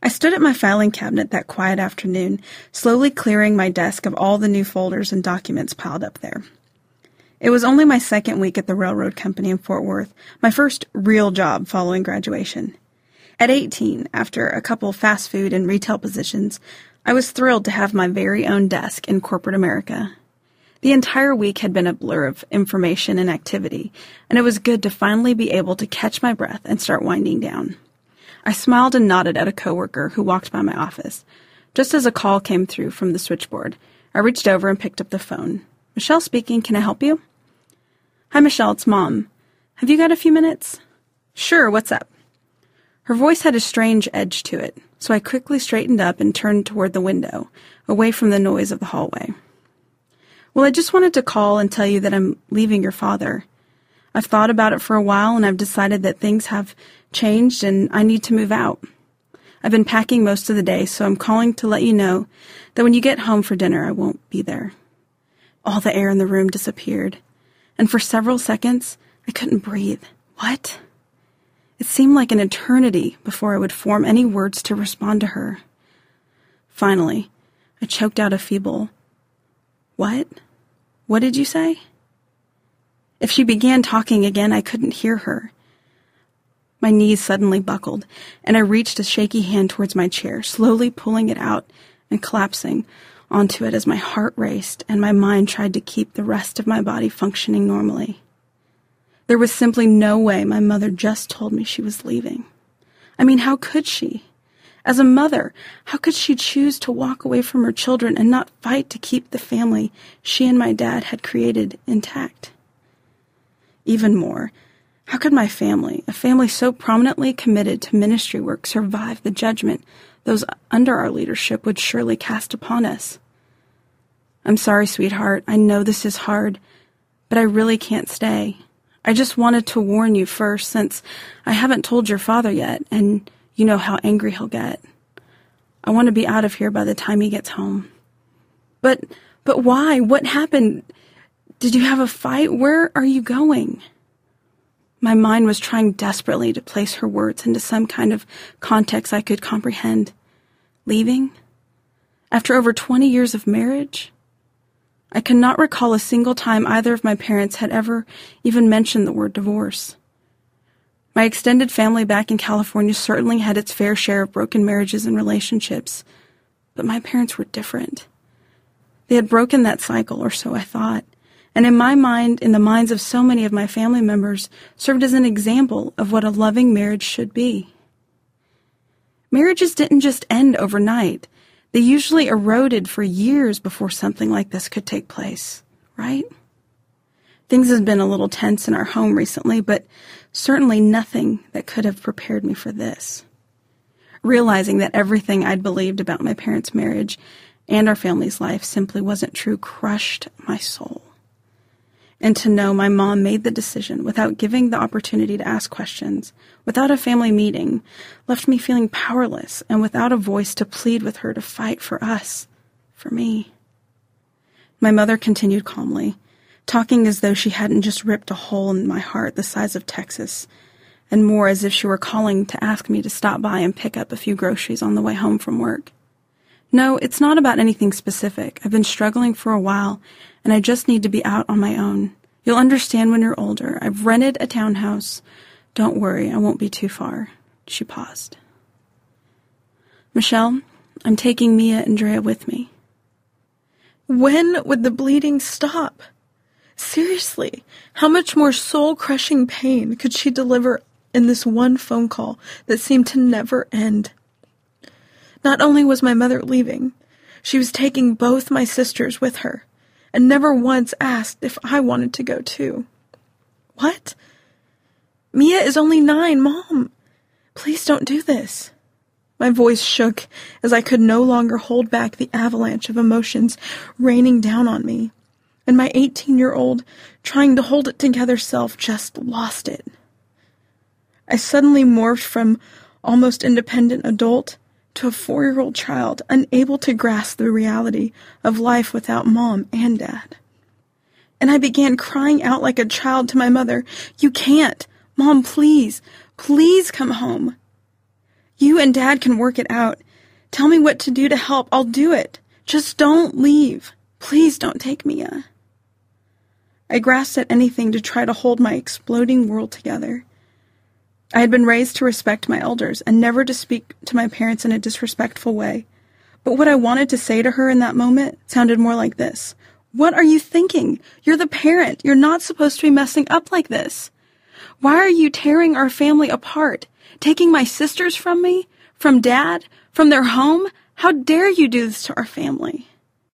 I stood at my filing cabinet that quiet afternoon, slowly clearing my desk of all the new folders and documents piled up there. It was only my second week at the railroad company in Fort Worth, my first real job following graduation. At 18, after a couple fast food and retail positions, I was thrilled to have my very own desk in corporate America. The entire week had been a blur of information and activity, and it was good to finally be able to catch my breath and start winding down. I smiled and nodded at a coworker who walked by my office. Just as a call came through from the switchboard, I reached over and picked up the phone. Michelle speaking, can I help you? Hi, Michelle, it's Mom. Have you got a few minutes? Sure, what's up? Her voice had a strange edge to it, so I quickly straightened up and turned toward the window, away from the noise of the hallway. Well, I just wanted to call and tell you that I'm leaving your father. I've thought about it for a while, and I've decided that things have changed and I need to move out. I've been packing most of the day, so I'm calling to let you know that when you get home for dinner, I won't be there. All the air in the room disappeared, and for several seconds, I couldn't breathe. What? It seemed like an eternity before I would form any words to respond to her. Finally, I choked out a feeble, "What? What did you say?" If she began talking again, I couldn't hear her. My knees suddenly buckled, and I reached a shaky hand towards my chair, slowly pulling it out and collapsing onto it as my heart raced and my mind tried to keep the rest of my body functioning normally. There was simply no way my mother just told me she was leaving. I mean, how could she? As a mother, how could she choose to walk away from her children and not fight to keep the family she and my dad had created intact? Even more, how could my family, a family so prominently committed to ministry work, survive the judgment those under our leadership would surely cast upon us? I'm sorry, sweetheart. I know this is hard, but I really can't stay. I just wanted to warn you first, since I haven't told your father yet, and you know how angry he'll get. I want to be out of here by the time he gets home. But why? What happened? Did you have a fight? Where are you going? My mind was trying desperately to place her words into some kind of context I could comprehend. Leaving? After over 20 years of marriage? I could not recall a single time either of my parents had ever even mentioned the word divorce. My extended family back in California certainly had its fair share of broken marriages and relationships, but my parents were different. They had broken that cycle, or so I thought, and in my mind, in the minds of so many of my family members, served as an example of what a loving marriage should be. Marriages didn't just end overnight. They usually eroded for years before something like this could take place, right? Things have been a little tense in our home recently, but certainly nothing that could have prepared me for this. Realizing that everything I'd believed about my parents' marriage and our family's life simply wasn't true crushed my soul. And to know my mom made the decision without giving the opportunity to ask questions, without a family meeting, left me feeling powerless and without a voice to plead with her to fight for us, for me. My mother continued calmly, talking as though she hadn't just ripped a hole in my heart the size of Texas, and more as if she were calling to ask me to stop by and pick up a few groceries on the way home from work. No, it's not about anything specific. I've been struggling for a while, and I just need to be out on my own. You'll understand when you're older. I've rented a townhouse. Don't worry, I won't be too far. She paused. Michelle, I'm taking Mia and Drea with me. When would the bleeding stop? Seriously, how much more soul-crushing pain could she deliver in this one phone call that seemed to never end? Not only was my mother leaving, she was taking both my sisters with her, and never once asked if I wanted to go too. What? Mia is only 9, Mom. Please don't do this. My voice shook as I could no longer hold back the avalanche of emotions raining down on me, and my 18-year-old, trying to hold it together self, just lost it. I suddenly morphed from almost independent adult to a 4-year-old child, unable to grasp the reality of life without Mom and Dad. And I began crying out like a child to my mother, "You can't! Mom, please, please come home. You and Dad can work it out. Tell me what to do to help. I'll do it. Just don't leave. Please don't take Mia. I grasped at anything to try to hold my exploding world together. I had been raised to respect my elders and never to speak to my parents in a disrespectful way. But what I wanted to say to her in that moment sounded more like this. What are you thinking? You're the parent. You're not supposed to be messing up like this. Why are you tearing our family apart? Taking my sisters from me? From Dad? From their home? How dare you do this to our family?